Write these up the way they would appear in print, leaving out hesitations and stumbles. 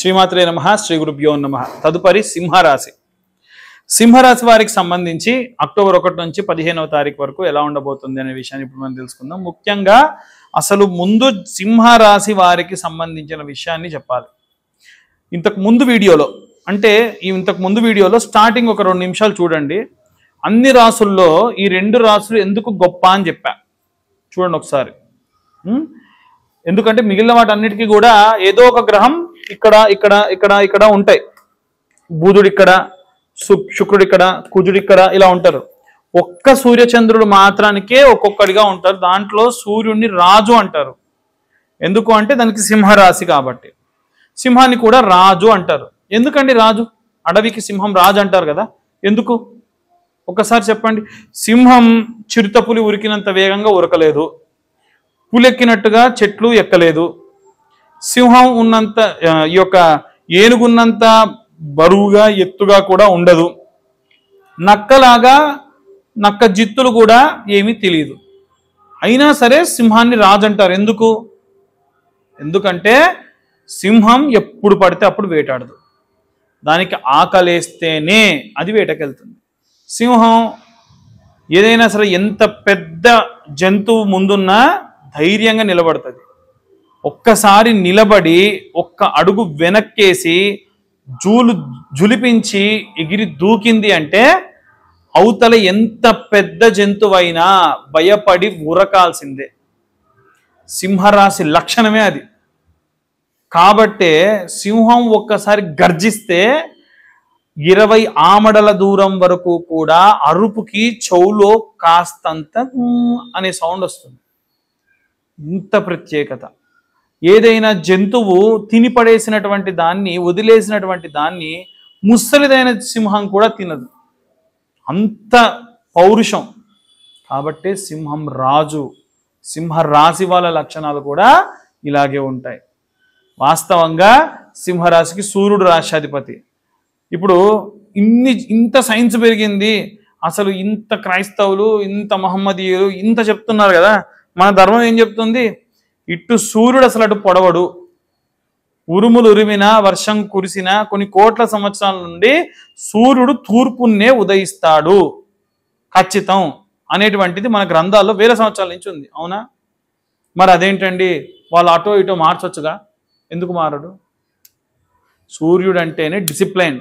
శ్రీమాత్రే నమః శ్రీ గురుభ్యో నమః. తదుపరి సింహరాశి. సింహరాశి వారికి సంబంధించి అక్టోబర్ 1 నుంచి 15వ తారీఖు వరకు ఎలా ఉండబోతుంది అనే విషయాన్ని ఇప్పుడు మనం తెలుసుకుందాం. ముఖ్యంగా అసలు ముందు సింహరాశి వారికి సంబంధించిన విషయాన్ని చెప్పాలి. ఇంతకు ముందు వీడియోలో స్టార్టింగ్ ఒక 2 నిమిషాలు చూడండి. అన్ని రాసుల్లో ఈ 2 రాసులు ఎందుకు గొప్ప అని చెప్పా చూడండి ఒకసారి. ఎందుకంటే మిగిలిన వాటన్నిటికీ కూడా ఏదో ఒక గ్రహం ఇక్కడ ఇక్కడ ఇక్కడ ఇక్కడ ఉంటాయి. బుధుడు ఇక్కడ, శుక్రుడు ఇక్కడ, కుజుడు ఇక్కడ, ఇలా ఉంటారు. ఒక్క సూర్యచంద్రుడు మాత్రానికే ఒక్కొక్కడిగా ఉంటారు. దాంట్లో సూర్యుడిని రాజు అంటారు. ఎందుకు అంటే దానికి సింహరాశి కాబట్టి. సింహాన్ని కూడా రాజు అంటారు. ఎందుకండి రాజు? అడవికి సింహం రాజు అంటారు కదా, ఎందుకు ఒక్కసారి చెప్పండి. సింహం చిరుతపులి ఉరికినంత వేగంగా ఉరకలేదు, పులెక్కినట్టుగా చెట్లు ఎక్కలేదు, సింహం ఉన్నంత ఈ యొక్క ఏనుగున్నంత బరువుగా ఎత్తుగా కూడా ఉండదు, నక్కలాగా నక్క జిత్తులు కూడా ఏమీ తెలియదు. అయినా సరే సింహాన్ని రాజు అంటారు. ఎందుకంటే సింహం ఎప్పుడు పడితే అప్పుడు వేటాడదు. దానికి ఆకలేస్తేనే అది వేటకెళ్తుంది. సింహం ఏదైనా సరే ఎంత పెద్ద జంతువు ముందున్నా ధైర్యంగా నిలబడుతుంది. ఒక్కసారి నిలబడి ఒక్క అడుగు వెనక్కేసి జులిపించి ఎగిరి దూకింది అంటే అవతల ఎంత పెద్ద జంతువైనా భయపడి ఉరకాల్సిందే. సింహరాశి లక్షణమే అది. కాబట్టే సింహం ఒక్కసారి గర్జిస్తే 20 ఆమడల దూరం వరకు కూడా అరుపుకి చెవులో కాస్తంత అనే సౌండ్ వస్తుంది. ఇంత ప్రత్యేకత. ఏదైనా జంతువు తినిపడేసినటువంటి దాన్ని, వదిలేసినటువంటి దాన్ని ముసలిదైన సింహం కూడా తినదు. అంత పౌరుషం. కాబట్టి సింహం రాజు. సింహరాశి వాళ్ళ లక్షణాలు కూడా ఇలాగే ఉంటాయి. వాస్తవంగా సింహరాశికి సూర్యుడు రాష్ట్రాధిపతి. ఇప్పుడు ఇంత సైన్స్ పెరిగింది, అసలు ఇంత క్రైస్తవులు, ఇంత మహమ్మదీయులు ఇంత చెప్తున్నారు కదా, మన ధర్మం ఏం చెప్తుంది? ఇటు సూర్యుడు అసలు అటు పొడవడు, ఉరుములు ఉరిమినా వర్షం కురిసినా కొన్ని కోట్ల సంవత్సరాల నుండి సూర్యుడు తూర్పున్నే ఉదయిస్తాడు ఖచ్చితం అనేటువంటిది మన గ్రంథాల్లో వేల సంవత్సరాల నుంచి ఉంది. అవునా? మరి అదేంటండి వాళ్ళు అటో ఇటో మార్చొచ్చుగా, ఎందుకు మారడు? సూర్యుడు అంటేనే డిసిప్లైన్,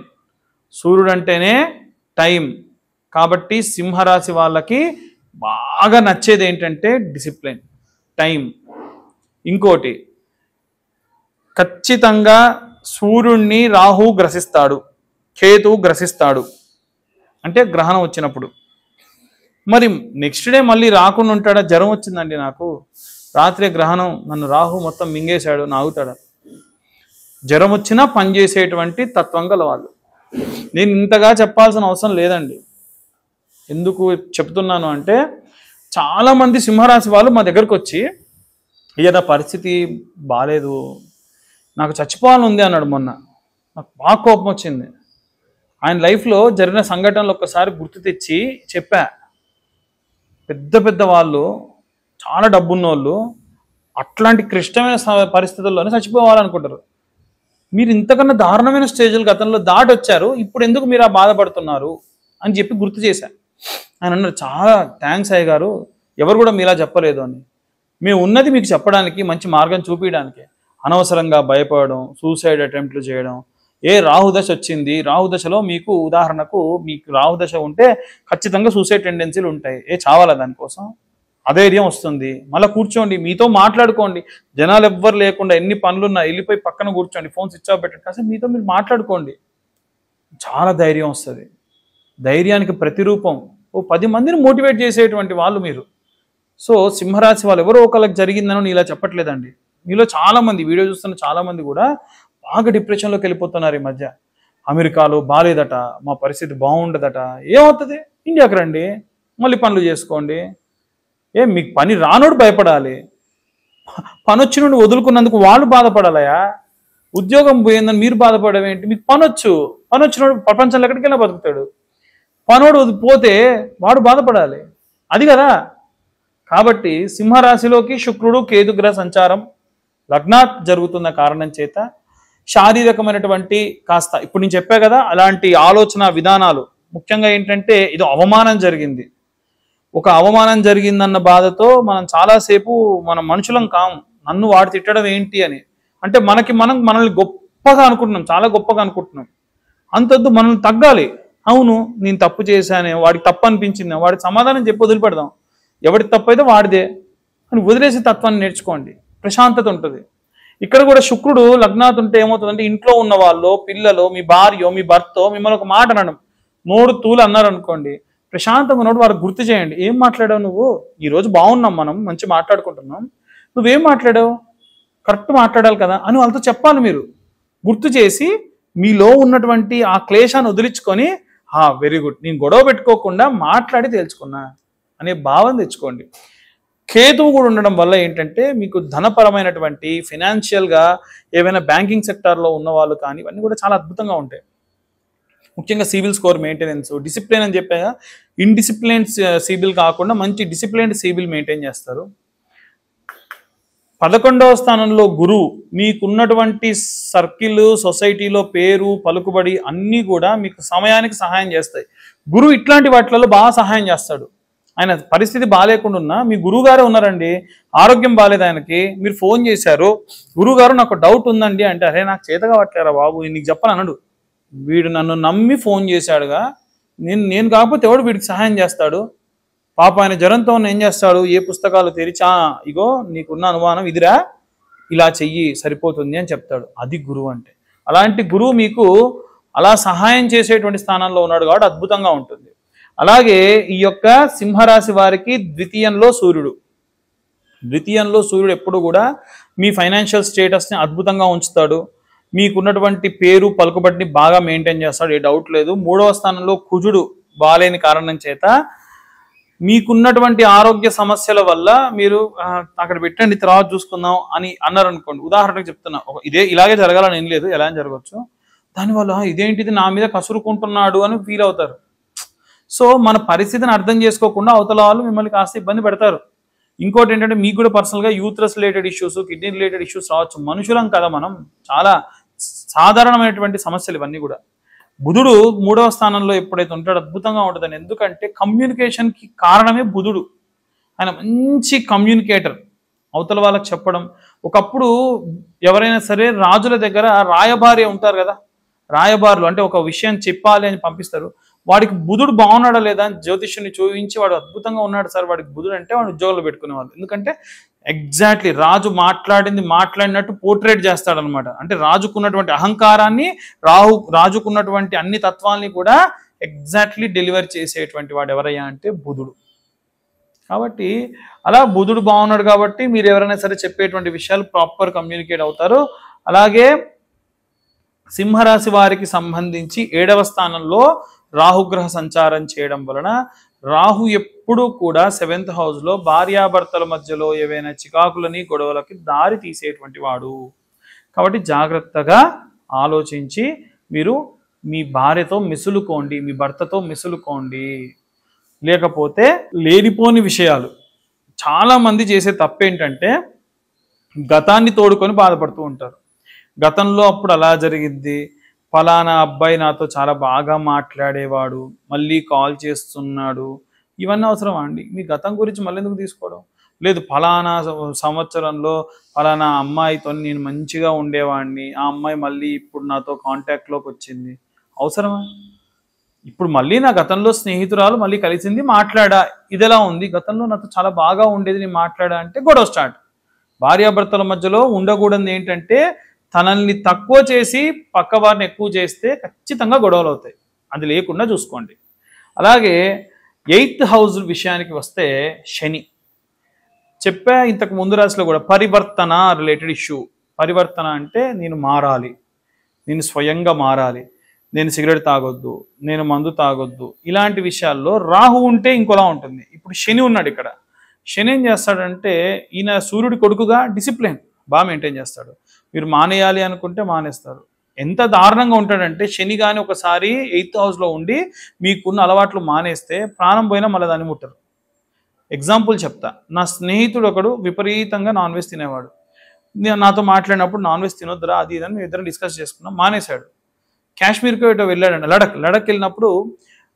సూర్యుడు అంటేనే టైం. కాబట్టి సింహరాశి వాళ్ళకి బాగా నచ్చేది ఏంటంటే డిసిప్లైన్, టైం. ఇంకోటి, ఖచ్చితంగా సూర్యుడిని రాహు గ్రసిస్తాడు, కేతువు గ్రసిస్తాడు అంటే గ్రహణం వచ్చినప్పుడు. మరి నెక్స్ట్ డే మళ్ళీ రాకుండా ఉంటాడా? జ్వరం వచ్చిందండి నాకు, రాత్రి గ్రహణం, నన్ను రాహు మొత్తం మింగేశాడు, నాగుతాడా? జ్వరం వచ్చినా పనిచేసేటువంటి తత్వం గల వాళ్ళు. నేను ఇంతగా చెప్పాల్సిన అవసరం లేదండి. ఎందుకు చెప్తున్నాను అంటే చాలామంది సింహరాశి వాళ్ళు మా దగ్గరకు వచ్చి, ఏదైనా పరిస్థితి బాగాలేదు, నాకు చచ్చిపోవాలని ఉంది అన్నాడు. మొన్న నాకు బాగా కోపం వచ్చింది. ఆయన లైఫ్లో జరిగిన సంఘటనలు ఒక్కసారి గుర్తు తెచ్చి చెప్పా. పెద్ద పెద్ద వాళ్ళు, చాలా డబ్బున్నోళ్ళు అట్లాంటి క్లిష్టమైన పరిస్థితుల్లోనే చచ్చిపోవాలనుకుంటారు. మీరు ఇంతకన్నా దారుణమైన స్టేజ్లు గతంలో దాటొచ్చారు, ఇప్పుడు ఎందుకు మీరు ఆ బాధపడుతున్నారు అని చెప్పి గుర్తు చేశా. ఆయన అన్నారు, చాలా థ్యాంక్స్ అయ్య గారు, ఎవరు కూడా మీలా చెప్పలేదు అని. మేము ఉన్నది మీకు చెప్పడానికి, మంచి మార్గం చూపించడానికి. అనవసరంగా భయపడడం, సూసైడ్ అటెంప్ట్లు చేయడం. రాహుదశ వచ్చింది, రాహుదశలో మీకు ఉదాహరణకు మీకు రాహుదశ ఉంటే ఖచ్చితంగా సూసైడ్ టెండెన్సీలు ఉంటాయి. చావాలా దానికోసం? అధైర్యం వస్తుంది. మళ్ళీ కూర్చోండి, మీతో మాట్లాడుకోండి. జనాలు ఎవ్వరు లేకుండా ఎన్ని పనులున్నా వెళ్ళిపోయి పక్కన కూర్చోండి, ఫోన్ స్విచ్ ఆఫ్ పెట్టండి, కాసేపు మీతో మీరు మాట్లాడుకోండి. చాలా ధైర్యం వస్తుంది. ధైర్యానికి ప్రతిరూపం 10 మందిని మోటివేట్ చేసేటువంటి వాళ్ళు మీరు. సో సింహరాశి వాళ్ళు ఎవరో ఒకళ్ళకి జరిగిందని ఇలా చెప్పట్లేదండి. మీలో చాలామంది, వీడియో చూస్తున్న చాలామంది కూడా బాగా డిప్రెషన్లోకి వెళ్ళిపోతున్నారు ఈ మధ్య. అమెరికాలో బాగాలేదట, మా పరిస్థితి బాగుండదట. ఏమవుతుంది? ఇండియాకి రండి, మళ్ళీ పనులు చేసుకోండి. మీకు పని రానోడు భయపడాలి, పని వచ్చినోడు వదులుకున్నందుకు వాళ్ళు బాధపడాలయా? ఉద్యోగం పోయిందని మీరు బాధపడడం ఏంటి? మీకు పని వచ్చినోడు ప్రపంచంలో ఎక్కడికైనా బతుకుతాడు. పనోడు పోతే వాడు బాధపడాలి, అది కదా. కాబట్టి సింహరాశిలోకి శుక్రుడు కేతు గ్రహ సంచారం లగ్నాత్ జరుగుతున్న కారణం చేత శారీరకమైనటువంటి కాస్త ఇప్పుడు నేను చెప్పా కదా అలాంటి ఆలోచన విధానాలు, ముఖ్యంగా ఏంటంటే ఇది అవమానం జరిగింది, ఒక అవమానం జరిగిందన్న బాధతో మనం చాలాసేపు మనం మనుషులం కాము, నన్ను వాడు తిట్టడం ఏంటి అని, అంటే మనల్ని గొప్పగా అనుకుంటున్నాం, చాలా గొప్పగా అనుకుంటున్నాం. అంతొద్దు, మనల్ని తగ్గాలి. అవును నేను తప్పు చేశానే, వాడికి తప్పు అనిపించింది, వాడికి సమాధానం చెప్పి వదిలిపెడదాం, ఎవరికి తప్పు అయితే వాడిదే అని వదిలేసి తత్వాన్ని నేర్చుకోండి, ప్రశాంతత ఉంటుంది. ఇక్కడ కూడా శుక్రుడు లగ్నాత్ ఉంటే ఏమవుతుందంటే ఇంట్లో ఉన్న వాళ్ళు, పిల్లలు, మీ భార్య, మీ భర్త మిమ్మల్ని ఒక మాట అనడం, నోడు తూలు అన్నారు అనుకోండి, ప్రశాంతంగా నోడు వారికి గుర్తు చేయండి. ఏం మాట్లాడావు నువ్వు, ఈరోజు బాగున్నాం, మనం మంచి మాట్లాడుకుంటున్నాం, నువ్వేం మాట్లాడావు, కరెక్ట్ మాట్లాడాలి కదా అని వాళ్ళతో చెప్పాలి. మీరు గుర్తు చేసి మీలో ఉన్నటువంటి ఆ క్లేశాన్ని వదిలించుకొని వెరీ గుడ్, నేను గొడవ పెట్టుకోకుండా మాట్లాడి తేల్చుకున్నా అనే భావం తెచ్చుకోండి. కేతువు కూడా ఉండడం వల్ల ఏంటంటే మీకు ధనపరమైనటువంటి ఫైనాన్షియల్గా ఏవైనా బ్యాంకింగ్ సెక్టార్లో ఉన్న వాళ్ళు కానీ ఇవన్నీ కూడా చాలా అద్భుతంగా ఉంటాయి. ముఖ్యంగా సివిల్ స్కోర్ మెయింటెనెన్స్, డిసిప్లిన్ అని చెప్పాక ఇన్డిసిప్లిన్ సిబిల్ కాకుండా మంచి డిసిప్లిన్డ్ సిబిల్ మెయింటైన్ చేస్తారు. 11వ స్థానంలో గురువు మీకున్నటువంటి సర్కిల్, సొసైటీలో పేరు, పలుకుబడి అన్నీ కూడా మీకు సమయానికి సహాయం చేస్తాయి. గురువు ఇట్లాంటి వాటిలలో బాగా సహాయం చేస్తాడు. ఆయన పరిస్థితి బాగాలేకుండా మీ గురువు గారే ఉన్నారండి, ఆరోగ్యం బాగాలేదు ఆయనకి, మీరు ఫోన్ చేశారు, గురువు గారు నాకు డౌట్ ఉందండి అంటే, అరే నాకు చేత కావట్లేరా బాబు, నీకు చెప్పను అనడు. వీడు నన్ను నమ్మి ఫోన్ చేశాడుగా, నేను కాకపోతే ఎవడు వీడికి సహాయం చేస్తాడు. పాప ఆయన జ్వరంతో ఏం చేస్తాడు, ఏ పుస్తకాలు తెరిచి ఇగో నీకున్న అనుమానం ఇదిరా, ఇలా చెయ్యి సరిపోతుంది అని చెప్తాడు. అది గురువు అంటే. అలాంటి గురువు మీకు అలా సహాయం చేసేటువంటి స్థానంలో ఉన్నాడు కాబట్టి అద్భుతంగా ఉంటుంది. అలాగే ఈ యొక్క సింహరాశి వారికి ద్వితీయంలో సూర్యుడు ఎప్పుడు కూడా మీ ఫైనాన్షియల్ స్టేటస్ని అద్భుతంగా ఉంచుతాడు, మీకున్నటువంటి పేరు పలుకుబడిని బాగా మెయింటైన్ చేస్తాడు, ఏ డౌట్ లేదు. 3వ స్థానంలో కుజుడు బాలేని కారణం చేత మీకున్నటువంటి ఆరోగ్య సమస్యల వల్ల మీరు అక్కడ పెట్టండి తర్వాత చూసుకుందాం అని అన్నారు అనుకోండి, ఉదాహరణకు చెప్తున్నా, ఇలాగే జరగాలని ఏం లేదు, ఎలా జరగవచ్చు, దానివల్ల ఇదేంటిది నా మీద కసురుకుంటున్నాడు అని ఫీల్ అవుతారు. సో మన పరిస్థితిని అర్థం చేసుకోకుండా అవతల వాళ్ళు మిమ్మల్ని కాస్త ఇబ్బంది పెడతారు. ఇంకోటి ఏంటంటే మీకు కూడా పర్సనల్గా uterus related issues, kidney related issues రావచ్చు. మనుషులం కదా మనం, చాలా సాధారణమైనటువంటి సమస్యలు ఇవన్నీ కూడా. బుధుడు 3వ స్థానంలో ఎప్పుడైతే ఉంటాడో అద్భుతంగా ఉంటుందని, ఎందుకంటే కమ్యూనికేషన్కి కారణమే బుధుడు. ఆయన మంచి కమ్యూనికేటర్, అవతల వాళ్ళకి చెప్పడం. ఒకప్పుడు ఎవరైనా సరే రాజుల దగ్గర రాయబారి ఉంటారు కదా, రాయబారులు అంటే ఒక విషయం చెప్పాలి అని పంపిస్తారు, వాడికి బుధుడు బాగున్నాడా లేదా అని జ్యోతిష్యుని చూపించి వాడు అద్భుతంగా ఉన్నాడు సార్ వాడికి బుధుడు అంటే వాడు ఉద్యోగాలు పెట్టుకునేవాళ్ళు. ఎందుకంటే ఎగ్జాక్ట్లీ రాజు మాట్లాడినట్టు పోర్ట్రేట్ చేస్తాడనమాట. అంటే రాజుకున్నటువంటి అహంకారాన్ని, రాజుకున్నటువంటి అన్ని తత్వాల్ని కూడా ఎగ్జాక్ట్లీ డెలివర్ చేసేటువంటి వాడు ఎవరయ్యా అంటే బుధుడు. కాబట్టి అలా బుధుడు బాగున్నాడు కాబట్టి మీరు ఎవరైనా సరే చెప్పేటువంటి విషయాలు ప్రాపర్ కమ్యూనికేట్ అవుతారు. అలాగే సింహరాశి వారికి సంబంధించి 7వ స్థానంలో రాహుగ్రహ సంచారం చేయడం వలన రాహు ఎప్పుడూ కూడా 7th హౌస్లో భార్యాభర్తల మధ్యలో ఏవైనా చికాకులని, గొడవలకి దారి తీసేటువంటి వాడు. కాబట్టి జాగ్రత్తగా ఆలోచించి మీరు మీ భార్యతో మెసులుకోండి, మీ భర్తతో మెసులుకోండి. లేకపోతే లేనిపోని విషయాలు. చాలామంది చేసే తప్పేంటంటే గతాన్ని తోడుకొని బాధపడుతూ ఉంటారు. గతంలో అప్పుడు అలా జరిగింది, ఫలానా అబ్బాయి నాతో చాలా బాగా మాట్లాడేవాడు, మళ్ళీ కాల్ చేస్తున్నాడు, ఇవన్నీ అవసరమా అండి? మీ గతం గురించి మళ్ళీ ఎందుకు తీసుకోవడం? లేదు ఫలానా సంవత్సరంలో ఫలానా అమ్మాయితో నేను మంచిగా ఉండేవాడిని, ఆ అమ్మాయి మళ్ళీ ఇప్పుడు నాతో కాంటాక్ట్లోకి వచ్చింది, అవసరమా? ఇప్పుడు మళ్ళీ నా గతంలో స్నేహితురాలు మళ్ళీ కలిసింది, మాట్లాడా, ఇది ఎలా ఉంది, గతంలో నాతో చాలా బాగా ఉండేది, నేను మాట్లాడా అంటే గొడవ స్టార్ట్. భార్యాభర్తల మధ్యలో ఉండకూడదు ఏంటంటే తనల్ని తక్కువ చేసి పక్క వారిని ఎక్కువ చేస్తే ఖచ్చితంగా గొడవలు అవుతాయి, అది లేకుండా చూసుకోండి. అలాగే 8th హౌస్ విషయానికి వస్తే శని చెప్పా ఇంతకు ముందు రాశిలో కూడా పరివర్తన రిలేటెడ్ ఇష్యూ. పరివర్తన అంటే నేను మారాలి, నేను స్వయంగా మారాలి, నేను సిగరెట్ తాగొద్దు, నేను మందు తాగొద్దు, ఇలాంటి విషయాల్లో రాహు ఉంటే ఇంకోలా ఉంటుంది. ఇప్పుడు శని ఉన్నాడు ఇక్కడ. శని ఏం చేస్తాడంటే ఈయన సూర్యుడి కొడుకుగా డిసిప్లిన్ బాగా మెయింటైన్ చేస్తాడు. మీరు మానేయాలి అనుకుంటే మానేస్తారు. ఎంత దారుణంగా ఉంటాడంటే శని కానీ ఒకసారి 8th హౌస్లో ఉండి మీకున్న అలవాట్లు మానేస్తే ప్రాణం పోయినా మళ్ళీ దాన్ని ముట్టరు. ఎగ్జాంపుల్ చెప్తా, నా స్నేహితుడు ఒకడు విపరీతంగా నాన్ వెజ్ తినేవాడు. నాతో మాట్లాడినప్పుడు నాన్ వెజ్ తినొద్దురా అది ఇదని మేము ఇద్దరం డిస్కస్ చేసుకున్నాం. మానేశాడు. కాశ్మీర్కి ఏటో వెళ్ళాడండి, లడక్ వెళ్ళినప్పుడు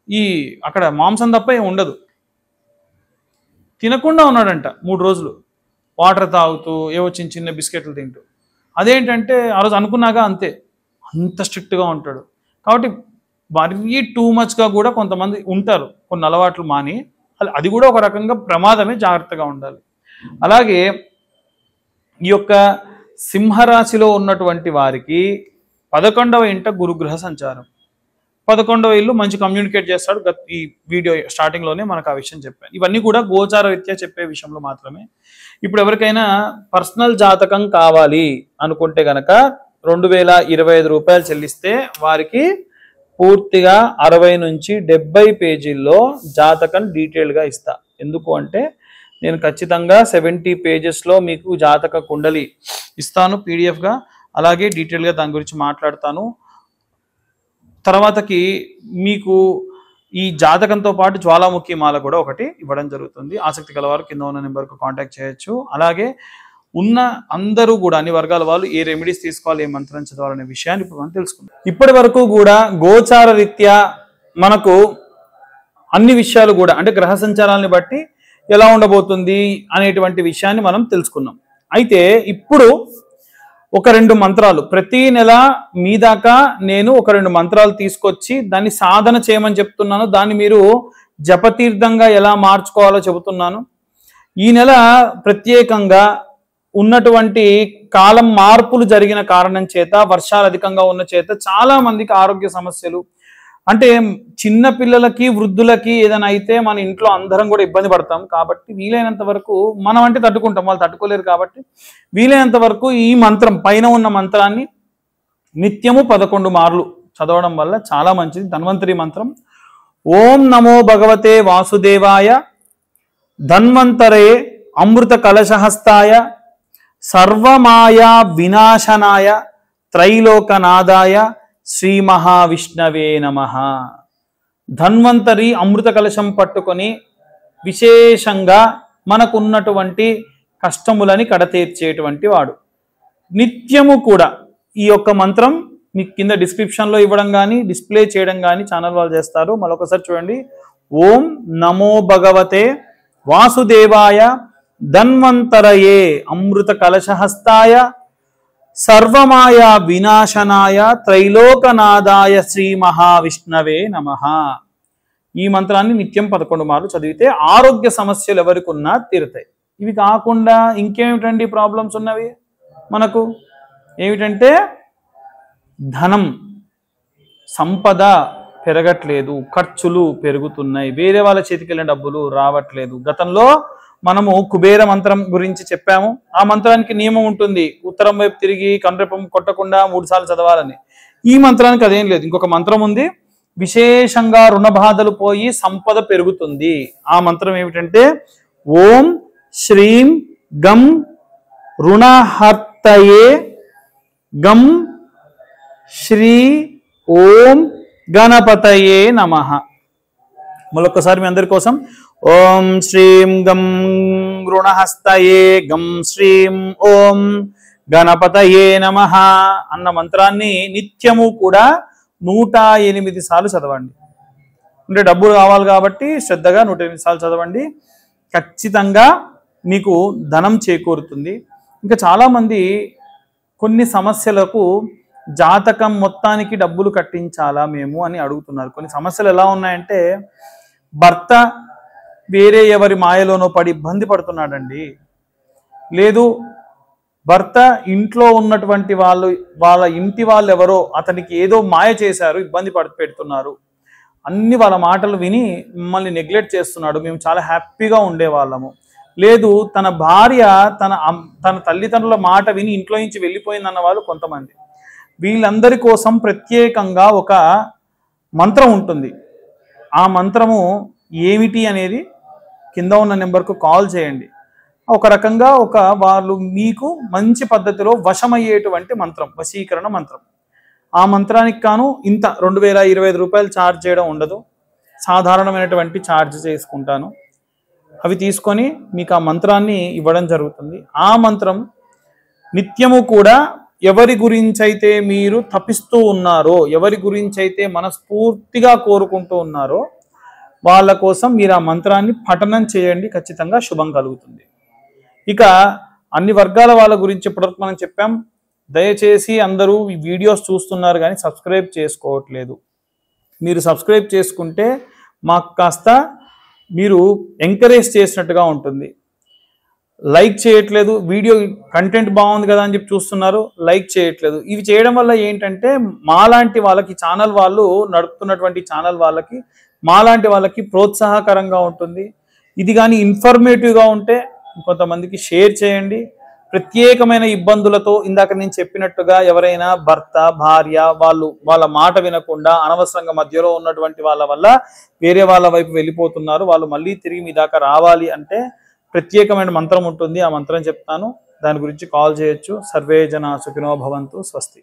ఈ అక్కడ మాంసం తప్ప ఏం ఉండదు, తినకుండా ఉన్నాడంట 3 రోజులు, వాటర్ తాగుతూ ఏవో చిన్న చిన్న బిస్కెట్లు తింటూ. అదేంటంటే ఆ రోజు అనుకున్నాగా అంతే, అంత స్ట్రిక్ట్గా ఉంటాడు. కాబట్టి మరీ టూ మచ్గా కూడా కొంతమంది ఉంటారు, కొన్ని అలవాట్లు మాని, అది కూడా ఒక రకంగా ప్రమాదమే, జాగ్రత్తగా ఉండాలి. అలాగే ఈ యొక్క సింహరాశిలో ఉన్నటువంటి వారికి 11వ ఇంట గురుగ్రహ సంచారం. 11వ ఇల్లు మంచి కమ్యూనికేట్ చేస్తాడు. ఈ వీడియో స్టార్టింగ్లోనే మనకు ఆ విషయం చెప్పాను. ఇవన్నీ కూడా గోచార రీత్యా చెప్పే విషయంలో మాత్రమే. ఇప్పుడు ఎవరికైనా పర్సనల్ జాతకం కావాలి అనుకుంటే గనక 2025 రూపాయలు చెల్లిస్తే వారికి పూర్తిగా 60 నుంచి 70 పేజీల్లో జాతకం డీటెయిల్గా ఇస్తా. ఎందుకు అంటే నేను ఖచ్చితంగా 70 పేజెస్లో మీకు జాతక కుండలి ఇస్తాను పీడిఎఫ్గా, అలాగే డీటెయిల్గా దాని గురించి మాట్లాడతాను. తర్వాతకి మీకు ఈ జాతకంతో పాటు జ్వాలాముఖి మాల కూడా ఒకటి ఇవ్వడం జరుగుతుంది. ఆసక్తి గలవారు కింద ఉన్న నెంబర్కు కాంటాక్ట్ చేయొచ్చు. అలాగే ఉన్న అందరూ కూడా అన్ని వర్గాల వాళ్ళు ఏ రెమెడీస్ తీసుకోవాలి, ఏ మంత్రం చదవాలనే విషయాన్ని ఇప్పుడు మనం తెలుసుకుందాం. ఇప్పటి వరకు కూడా గోచార రీత్యా మనకు అన్ని విషయాలు కూడా అంటే గ్రహ సంచారాలను బట్టి ఎలా ఉండబోతుంది అనేటువంటి విషయాన్ని మనం తెలుసుకున్నాం. అయితే ఇప్పుడు ఒక 2 మంత్రాలు ప్రతి నెల మీ దాకా నేను ఒక 2 మంత్రాలు తీసుకొచ్చి దాన్ని సాధన చేయమని చెప్తున్నాను. దాన్ని మీరు జపతీర్థంగా ఎలా మార్చుకోవాలో చెబుతున్నాను. ఈ నెల ప్రత్యేకంగా ఉన్నటువంటి కాలం మార్పులు జరిగిన కారణం చేత, వర్షాలు అధికంగా ఉన్న చేత చాలా మందికి ఆరోగ్య సమస్యలు, అంటే చిన్న పిల్లలకి వృద్ధులకి ఏదైనా అయితే మన ఇంట్లో అందరం కూడా ఇబ్బంది పడతాం. కాబట్టి వీలైనంత వరకు మనం అంటే తట్టుకుంటాం, వాళ్ళు తట్టుకోలేరు. కాబట్టి వీలైనంత వరకు ఈ మంత్రం పైన ఉన్న మంత్రాన్ని నిత్యము 11 మార్లు చదవడం వల్ల చాలా మంచిది. ధన్వంతరి మంత్రం. ఓం నమో భగవతే వాసుదేవాయ ధన్వంతరే అమృత కలశహస్తాయ సర్వమాయా వినాశనాయ త్రైలోకనాదాయ శ్రీ మహావిష్ణవే నమః. ధన్వంతరి అమృత కలశం పట్టుకొని విశేషంగా మనకున్నటువంటి కష్టములని కడతీర్చేటువంటి వాడు. నిత్యము కూడా ఈ యొక్క మంత్రం మీకు కింద డిస్క్రిప్షన్లో ఇవ్వడం కానీ డిస్ప్లే చేయడం కానీ ఛానల్ వాళ్ళు చేస్తారు. మరొకసారి చూడండి. ఓం నమో భగవతే వాసుదేవాయ ధన్వంతరయే అమృత కలశహస్తాయ సర్వమాయా వినాశనాయ త్రైలోకనాదాయ శ్రీ మహావిష్ణవే నమః. ఈ మంత్రాన్ని నిత్యం 11 మార్లు చదివితే ఆరోగ్య సమస్యలు ఎవరికి ఉన్నా తీరుతాయి. ఇవి కాకుండా ఇంకేమిటండి ప్రాబ్లమ్స్ ఉన్నవి మనకు? ఏమిటంటే ధనం, సంపద పెరగట్లేదు, ఖర్చులు పెరుగుతున్నాయి, వేరే వాళ్ళ చేతికి వెళ్ళిన డబ్బులు రావట్లేదు. గతంలో మనము కుబేర మంత్రం గురించి చెప్పాము. ఆ మంత్రానికి నియమం ఉంటుంది, ఉత్తరం వైపు తిరిగి కనురెప్పం కొట్టకుండా 3 సార్లు చదవాలని. ఈ మంత్రానికి అదేం లేదు. ఇంకొక మంత్రం ఉంది, విశేషంగా రుణ బాధలు పోయి సంపద పెరుగుతుంది. ఆ మంత్రం ఏమిటంటే ఓం శ్రీం గం రుణహర్తయే గం శ్రీ ఓం గణపతయే నమః. మరొకసారి మీ అందరి కోసం ఓం శ్రీం గం రుణహస్తయే గం శ్రీం ఓం గణపతయే నమః అన్న మంత్రాన్ని నిత్యము కూడా 108 సార్లు చదవండి. అంటే డబ్బులు కావాలి కాబట్టి శ్రద్ధగా 108 సార్లు చదవండి. ఖచ్చితంగా మీకు ధనం చేకూరుతుంది. ఇంకా చాలామంది కొన్ని సమస్యలకు జాతకం మొత్తానికి డబ్బులు కట్టించాలా మేము అని అడుగుతున్నారు. కొన్ని సమస్యలు ఎలా ఉన్నాయంటే భర్త వేరే ఎవరి మాయలోనో పడి ఇబ్బంది పడుతున్నాడండి, లేదు భర్త ఇంట్లో ఉన్నటువంటి వాళ్ళ ఇంటి వాళ్ళు ఎవరో అతనికి ఏదో మాయ చేశారు, ఇబ్బంది పెడుతున్నారు, అన్ని వాళ్ళ మాటలు విని మిమ్మల్ని నెగ్లెక్ట్ చేస్తున్నాడు, మేము చాలా హ్యాపీగా ఉండేవాళ్ళము, లేదు తన భార్య తన తల్లిదండ్రుల మాట విని ఇంట్లో నుంచి వెళ్ళిపోయిందన్న వాళ్ళు కొంతమంది. వీళ్ళందరి కోసం ప్రత్యేకంగా ఒక మంత్రం ఉంటుంది. ఆ మంత్రము ఏమిటి అనేది కింద ఉన్న నెంబర్కు కాల్ చేయండి. ఒక రకంగా వాళ్ళు మీకు మంచి పద్ధతిలో వశమయ్యేటువంటి మంత్రం, వశీకరణ మంత్రం. ఆ మంత్రానికి కాను ఇంత 2025 రూపాయలు ఛార్జ్ చేయడం ఉండదు, సాధారణమైనటువంటి ఛార్జ్ చేసుకుంటాను. అవి తీసుకొని మీకు ఆ మంత్రాన్ని ఇవ్వడం జరుగుతుంది. ఆ మంత్రం నిత్యము కూడా ఎవరి గురించి అయితే మీరు తపిస్తూ ఉన్నారో, ఎవరి గురించి అయితే మనస్ఫూర్తిగా కోరుకుంటూ ఉన్నారో వాళ్ళ కోసం మీరు ఆ మంత్రాన్ని పఠనం చేయండి, ఖచ్చితంగా శుభం కలుగుతుంది. ఇక అన్ని వర్గాల వాళ్ళ గురించి ఇప్పటివరకు మనం చెప్పాం. దయచేసి అందరూ ఈ వీడియోస్ చూస్తున్నారు కానీ సబ్స్క్రైబ్ చేసుకోవట్లేదు. మీరు సబ్స్క్రైబ్ చేసుకుంటే మాకు కాస్త మీరు ఎంకరేజ్ చేసినట్టుగా ఉంటుంది. లైక్ చేయట్లేదు, వీడియో కంటెంట్ బాగుంది కదా అని చెప్పి చూస్తున్నారు, లైక్ చేయట్లేదు. ఇవి చేయడం వల్ల ఏంటంటే మాలాంటి వాళ్ళకి, ఛానల్ వాళ్ళు నడుపుతున్నటువంటి ఛానల్ వాళ్ళకి, మాలాంటి వాళ్ళకి ప్రోత్సాహకరంగా ఉంటుంది. ఇది కానీ ఇన్ఫర్మేటివ్గా ఉంటే కొంతమందికి షేర్ చేయండి. ప్రత్యేకమైన ఇబ్బందులతో ఇందాక నేను చెప్పినట్టుగా ఎవరైనా భర్త భార్య వాళ్ళ మాట వినకుండా అనవసరంగా మధ్యలో ఉన్నటువంటి వాళ్ళ వల్ల వేరే వాళ్ళ వైపు వెళ్ళిపోతున్నారు, వాళ్ళు మళ్ళీ తిరిగి మీ దాకా రావాలి అంటే ప్రత్యేకమైన మంత్రం ఉంటుంది. ఆ మంత్రం చెప్తాను, దాని గురించి కాల్ చేయొచ్చు. సర్వే జనా సుఖినో భవంతు. స్వస్తి.